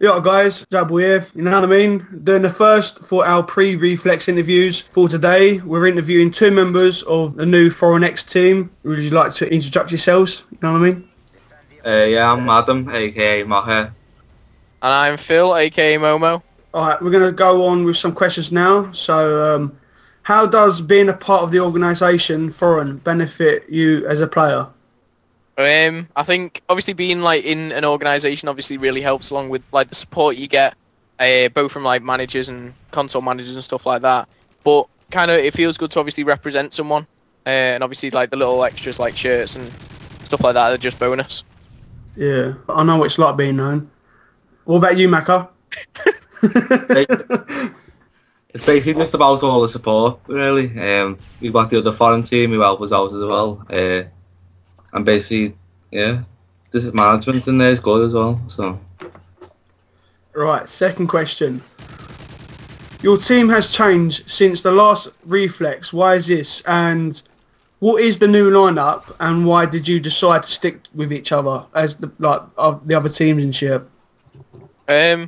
Yeah, guys, JoKa Boii here, you know what I mean? Doing the first for our Pre Reflex interviews for today. We're interviewing two members of the new Foreign.X team. Would you like to introduce yourselves? You know what I mean? Yeah, I'm Adam, aka Macca. And I'm Phil, aka Momo. Alright, we're going to go on with some questions now. So, how does being a part of the organisation, Foreign, benefit you as a player? I think obviously being like in an organisation obviously really helps, along with like the support you get, both from like managers and console managers and stuff like that. But kind of it feels good to obviously represent someone, and obviously like the little extras like shirts and stuff like that are just bonus. Yeah, I know what it's like being known. What about you, Macca? It's basically just about all the support, really. We've got the other foreign team who help us out as well. And basically, yeah, this is management in there is good as well. So, right, second question. Your team has changed since the last Reflex. Why is this? And what is the new lineup? And why did you decide to stick with each other as the the other teams and shit? Well,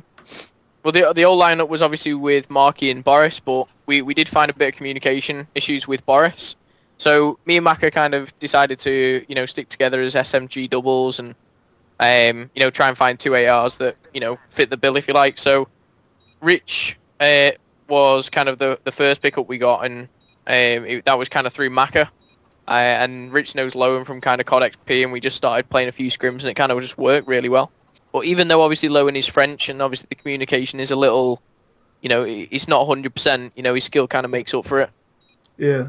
the old lineup was obviously with Marky and Boris, but we did find a bit of communication issues with Boris. So me and Macca kind of decided to, you know, stick together as SMG doubles and, you know, try and find two ARs that, you know, fit the bill, if you like. So Rich was kind of the first pickup we got, and that was kind of through Macca. And Rich knows Lowen from kind of COD XP, and we just started playing a few scrims, and it kind of just worked really well. But even though obviously Lowen is French, and obviously the communication is a little, you know, it's not 100%, you know, his skill kind of makes up for it. Yeah.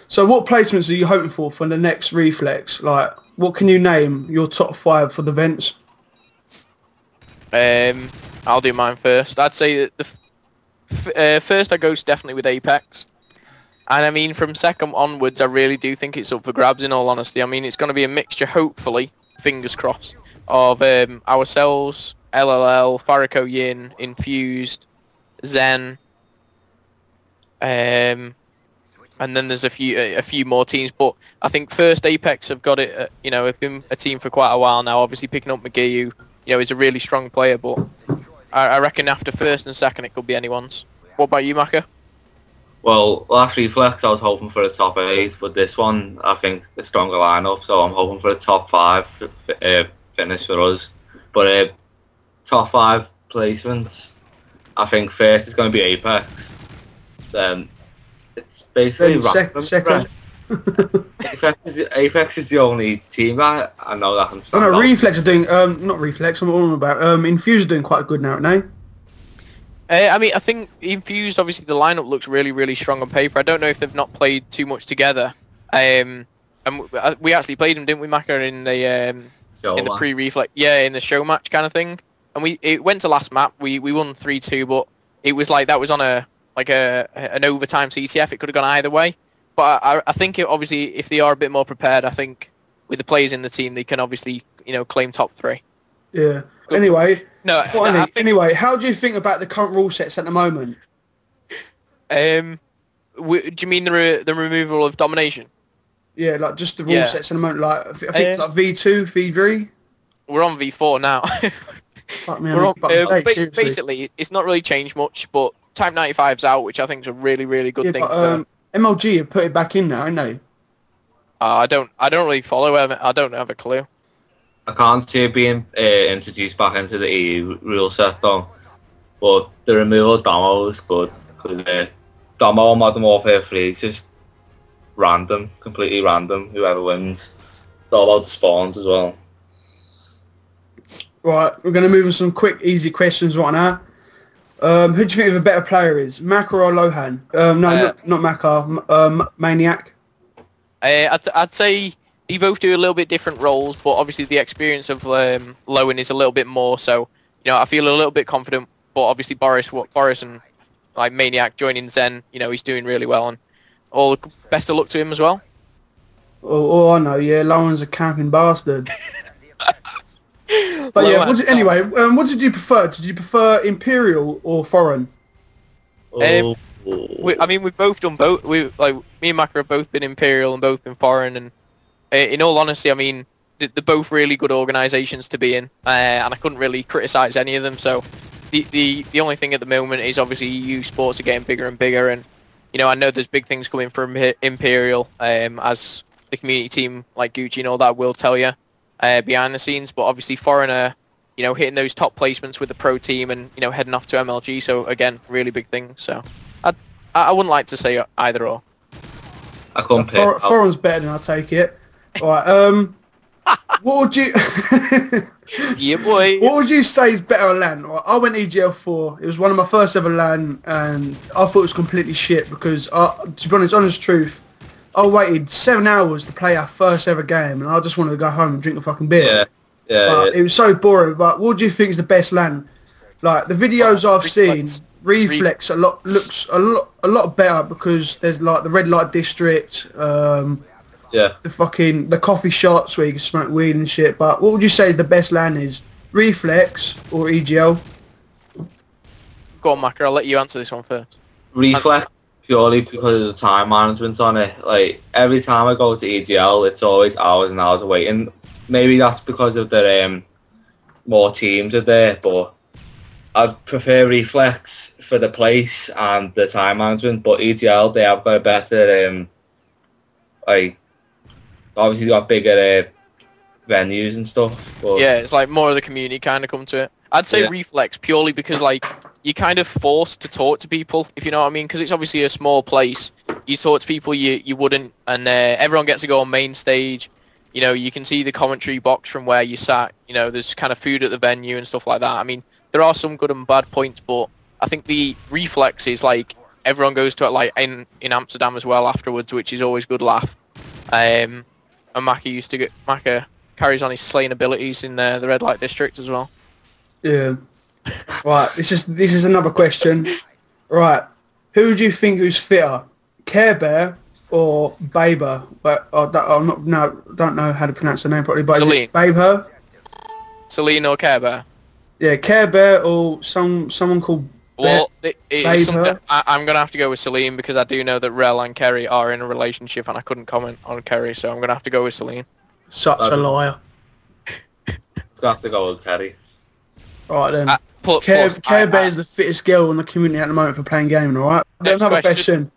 So what placements are you hoping for the next Reflex? Like, what can you name your top 5 for the vents? I'll do mine first. I'd say that the first I go definitely with apeX. And I mean, from second onwards, I really do think it's up for grabs, in all honesty. I mean, it's going to be a mixture, hopefully, fingers crossed, of ourselves, LLL, Farako Yin, Infused, Zen, and then there's a few more teams, but I think first apeX have got it. You know, have been a team for quite a while now. Obviously, picking up McGee, who, you know, is a really strong player, but I reckon after first and second, it could be anyone's. What about you, Macca? well, last Reflex I was hoping for a top 8, but this one I think the stronger lineup, so I'm hoping for a top 5 finish for us. But top 5 placements, I think first is going to be apeX. It's basically second. apeX is the only team that I know that can stand Oh no, out. Reflex are doing not Reflex. I'm on about Infuse are doing quite good now, aren't they? I mean, I think Infused, obviously the lineup looks really, really strong on paper. I don't know if they've not played too much together. And we actually played them, didn't we, Macca, in the Pre Reflex, yeah, in the show match kind of thing. And it went to last map. We won 3-2, but it was like that was on an overtime CTF. It could have gone either way. But I think obviously if they are a bit more prepared, I think with the players in the team, they can obviously, you know, claim top 3. Yeah. Anyway, no. Anyway, how do you think about the current rule sets at the moment? Do you mean the removal of domination? Yeah, like just the rule sets at the moment. Like I think it's like V2, V3. We're on V4 now. Fuck me, We're on, seriously. basically, it's not really changed much, but Type 95's out, which I think is a really, really good thing. But, MLG have put it back in now, haven't they? I don't really follow it. I don't have a clue. I can't see it being introduced back into the EU rule set though, but the removal of Domo is good, because Domo on Modern Warfare 3 is just random, completely random, whoever wins. It's all about the spawns as well. Right, we're going to move on some quick, easy questions right now. Who do you think a better player is, Macca or Lohan? No, not Macca, Maniac. I'd say they both do a little bit different roles, but obviously the experience of Lowen is a little bit more. So, you know, I feel a little bit confident. But obviously Boris and like Maniac joining Zen, you know, he's doing really well, and all the best of luck to him as well. Oh, I know. Yeah, Lowen's a camping bastard. But yeah, what did you prefer? Did you prefer Imperial or Foreign? Oh. I mean, we've both done both. Me and Macca have both been Imperial and both been Foreign, and in all honesty, I mean, they're both really good organisations to be in, and I couldn't really criticise any of them. So the only thing at the moment is obviously EU sports are getting bigger and bigger, and you know, I know there's big things coming from Imperial, as the community team like Gucci and all that will tell you behind the scenes. But obviously Foreign, you know, hitting those top placements with the pro team and you know heading off to MLG. So again, really big thing. So I wouldn't like to say either or. I couldn't So Foreign's better than I take it. Alright, what would you Yeah, boy. what would you say is better LAN? I went EGL4. It was one of my first ever LAN, and I thought it was completely shit because, to be honest truth, I waited 7 hours to play our first ever game, and I just wanted to go home and drink a fucking beer. Yeah. It was so boring. But what do you think is the best LAN? Like the videos I've seen, Reflex looks a lot better because there's like the red light district. The coffee shots where you can smoke weed and shit. But what would you say the best LAN is? Reflex or EGL? Go on, Macca. I'll let you answer this one first. Reflex, purely because of the time management on it. Like every time I go to EGL, it's always hours and hours of waiting. Maybe that's because of the more teams are there, but I'd prefer Reflex for the place and the time management. But EGL, they have got a better like. Obviously, got bigger venues and stuff. But yeah, it's like more of the community kind of come to it. I'd say Reflex purely because like you're kind of forced to talk to people, if you know what I mean, because it's obviously a small place. You talk to people you wouldn't, and everyone gets to go on main stage. You know, you can see the commentary box from where you sat. You know, there's kind of food at the venue and stuff like that. I mean, there are some good and bad points, but I think the Reflex is like everyone goes to it like in Amsterdam as well afterwards, which is always good laugh. And Macca carries on his slaying abilities in the red light district as well. Yeah. Right. This is another question. Right. Who do you think who's fitter, Care Bear or Baber? But I don't know how to pronounce her name properly. But Celine. Is it Baber? Celine or Care Bear? Yeah, Care Bear or someone called. Well, it's something I'm going to have to go with Celine because I do know that Rel and Kerry are in a relationship and I couldn't comment on Kerry, so I'm going to have to go with Celine. Such a liar. I have to go with Kerry. Alright then. Care Bear is the fittest girl in the community at the moment for playing gaming, alright? Another question.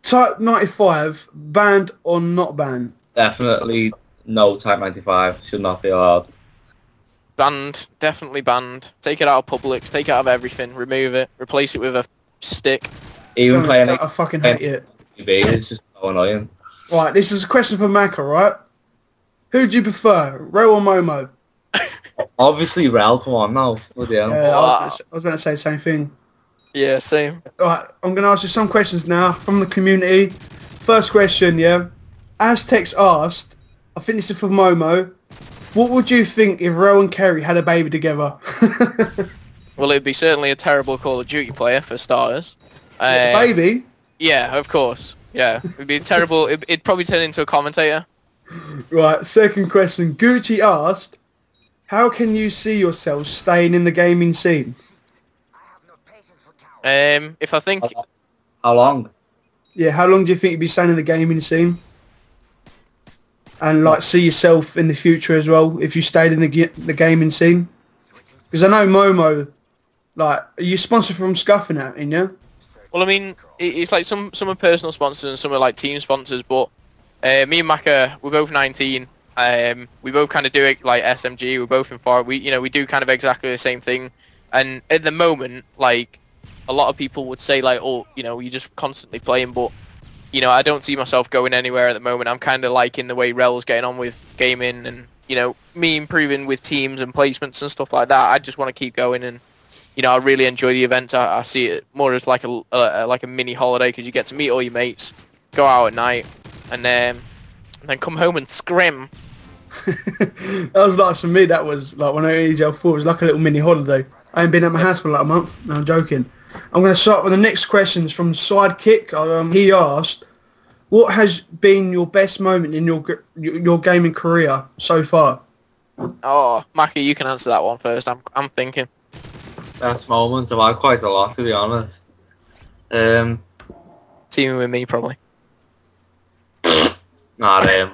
Type 95, banned or not banned? Definitely no Type 95. Should not be allowed. Banned, definitely banned. Take it out of Publix, take it out of everything, remove it, replace it with a stick. Even playing I fucking hate it. It's just so annoying. Right, this is a question for Macca, right? Who do you prefer, Rel or Momo? Obviously Rel, come on now. Bloody hell. I was going to say the same thing. Yeah, same. Right, I'm going to ask you some questions now from the community. First question, yeah. Aztecs asked, I think this is for Momo, what would you think if Rel and Kerry had a baby together? Well, it'd be certainly a terrible Call of Duty player, for starters. Baby? Yeah, of course. Yeah, it'd be terrible. It'd probably turn into a commentator. Right, second question. Gucci asked, how can you see yourself staying in the gaming scene? If I think... How long? Yeah, how long do you think you'd be staying in the gaming scene? And like see yourself in the future as well if you stayed in the gaming scene? Because I know Momo, like, are you sponsored from Scuffing Out, yeah? Well, I mean, it's like some are personal sponsors and some are like team sponsors, but me and Macca, we're both 19. We both kind of do it like SMG. We're both in far. We do kind of exactly the same thing. And at the moment, like, a lot of people would say like, oh, you're just constantly playing, but I don't see myself going anywhere at the moment. I'm kind of liking the way Rel's getting on with gaming and, me improving with teams and placements and stuff like that. I just want to keep going and, I really enjoy the events. I see it more as like a mini holiday because you get to meet all your mates, go out at night, and then come home and scrim. That was like, for me, that was like when I went EGL4, it was like a little mini holiday. I ain't been at my house for like a month. No, I'm joking. I'm going to start with the next questions from Sidekick. He asked, what has been your best moment in your gaming career so far? Oh, Macca, you can answer that one first. I'm thinking. Best moment? I've had quite a lot, to be honest. Teaming with me, probably. Nah,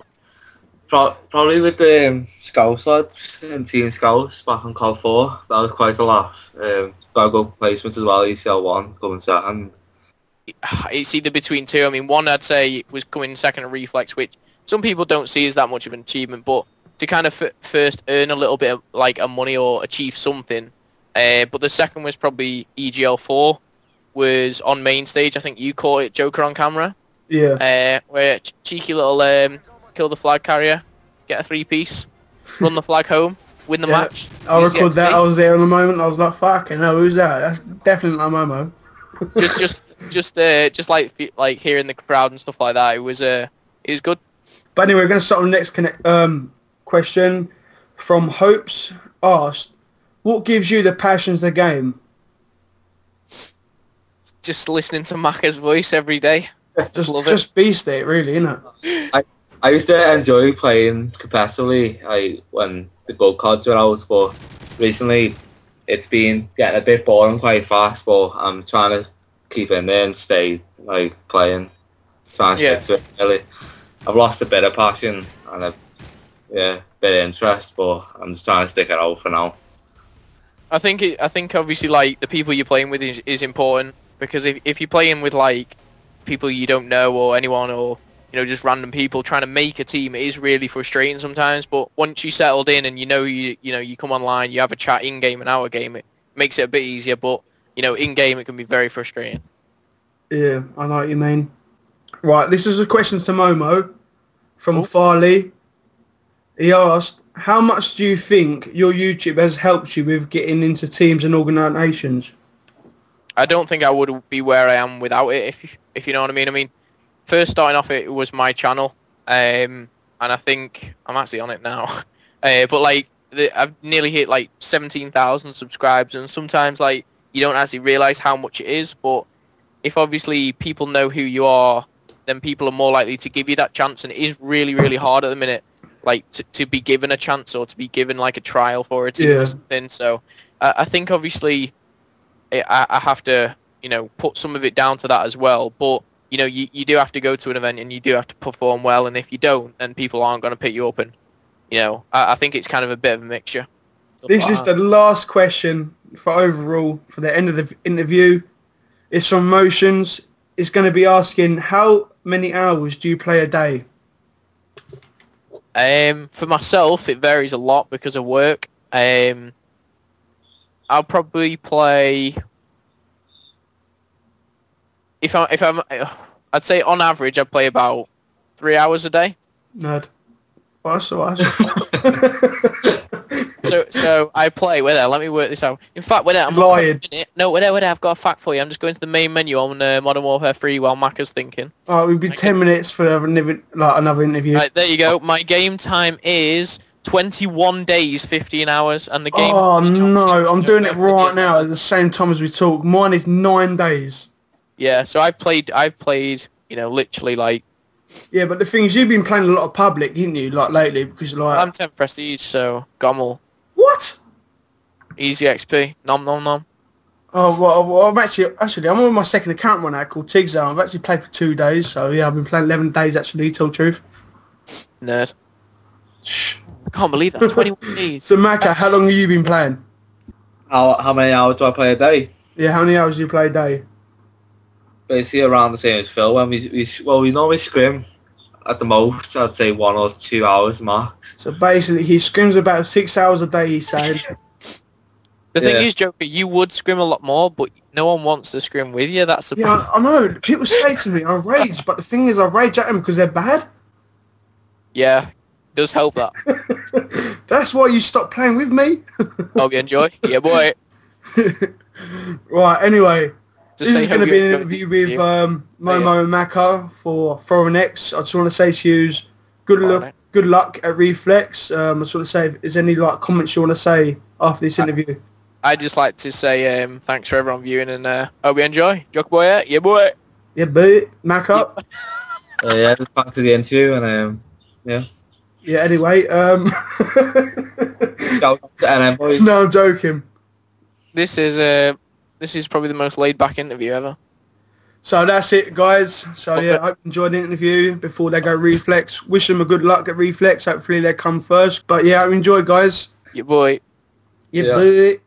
Probably with the Scouts lads and Team Scouts back on Call 4. That was quite a laugh. Got a good placement as well, ECL1 coming second. It's either between two. I mean, one I'd say was coming second at Reflex, which some people don't see as that much of an achievement, but to kind of first earn a little bit of like a money or achieve something. But the second was probably EGL4, was on main stage. I think you caught it, JoKa, on camera. Yeah. Where cheeky little kill the flag carrier, get a 3-piece, run the flag home, win the match. I record that. I was there in the moment. I was like, fucking hell, who's that? That's definitely not Momo. just like hearing the crowd and stuff like that. It was good. But anyway, we're going to start on the next question from Hopes. Asked, what gives you the passion of the game? Just listening to Macca's voice every day. Just love it. Just beast it, really, isn't it? I used to enjoy playing competitively when the gold cards were out, but recently it's been getting a bit boring quite fast, but I'm trying to keep in there and stay like playing. Trying to stick to it, really. I've lost a bit of passion and a bit of interest, but I'm just trying to stick it out for now. I think obviously like the people you're playing with is important, because if you're playing with like people you don't know or anyone, or just random people trying to make a team, it is really frustrating sometimes. But once you settled in and you come online, you have a chat in game and out of game, it makes it a bit easier. But in game it can be very frustrating. Yeah, I know what you mean. Right, this is a question to Momo from Farley. He asked, how much do you think your YouTube has helped you with getting into teams and organisations? I don't think I would be where I am without it, if you know what I mean. I mean, first starting off, it was my channel, and I think I'm actually on it now. But like, I've nearly hit like 17,000 subscribers, and sometimes like you don't actually realise how much it is. But if obviously people know who you are, then people are more likely to give you that chance, and it is really, really hard at the minute, like to be given a chance or to be given like a trial for a team or something. So I think obviously I have to put some of it down to that as well. But you do have to go to an event and you do have to perform well, and if you don't, then people aren't going to pick you up. And I think it's kind of a bit of a mixture. This is the last question for overall for the end of the interview. It's from Motions. It's going to be asking, how many hours do you play a day? For myself, it varies a lot because of work. I'll probably play. I'd say on average, I play about 3 hours a day. Nerd. Well, that's all right. So I play. Wait there, let me work this out. In fact, wait there, I've got a fact for you. I'm just going to the main menu on Modern Warfare 3 while Macca's thinking. Alright, we'll be 10 minutes for another interview. Right, there you go. My game time is 21 days, 15 hours, and the game... Oh, no, I'm doing it right now at the same time as we talk. Mine is 9 days. Yeah, so I've played, literally, like... Yeah, but the thing is, you've been playing a lot of public, haven't you, like, lately, because, like... I'm 10th Prestige, so Gommel. What? Easy XP. Nom nom nom. Oh, well I'm actually, I'm on my second account right now called Tigzone. I've actually played for 2 days, so yeah, I've been playing 11 days, actually, to tell the truth. Nerd. Shh. I can't believe that. 21 days. So, Macca, how long have you been playing? How many hours do I play a day? Yeah, how many hours do you play a day? Basically around the same as Phil. When we normally scrim at the most, I'd say 1 or 2 hours max. So basically, he scrims about 6 hours a day, he's saying. The thing is, JoKa, you would scrim a lot more, but no one wants to scrim with you. That's the problem. I know. People say to me, I rage, but the thing is, I rage at them because they're bad. Yeah, does help that. That's why you stopped playing with me. Hope you enjoy. Yeah, boy. Right, anyway. Just this is going to be an interview with Momo and Macca for Foreign.X. I just want to say to you, good luck at Reflex. I just want to say, is there any comments you want to say after this interview? I'd just like to say thanks for everyone viewing, and hope you enjoy. JoKa Boii, yeah boy. Yeah, boy. Macca. Yeah, just back to the interview, and yeah. Yeah, anyway. No, I'm joking. This is probably the most laid back interview ever. So that's it, guys. So yeah, I hope you enjoyed the interview before they go Reflex. Wish them a good luck at Reflex. Hopefully they come first. But yeah, I enjoyed, guys. Your boy. Yeah, boy.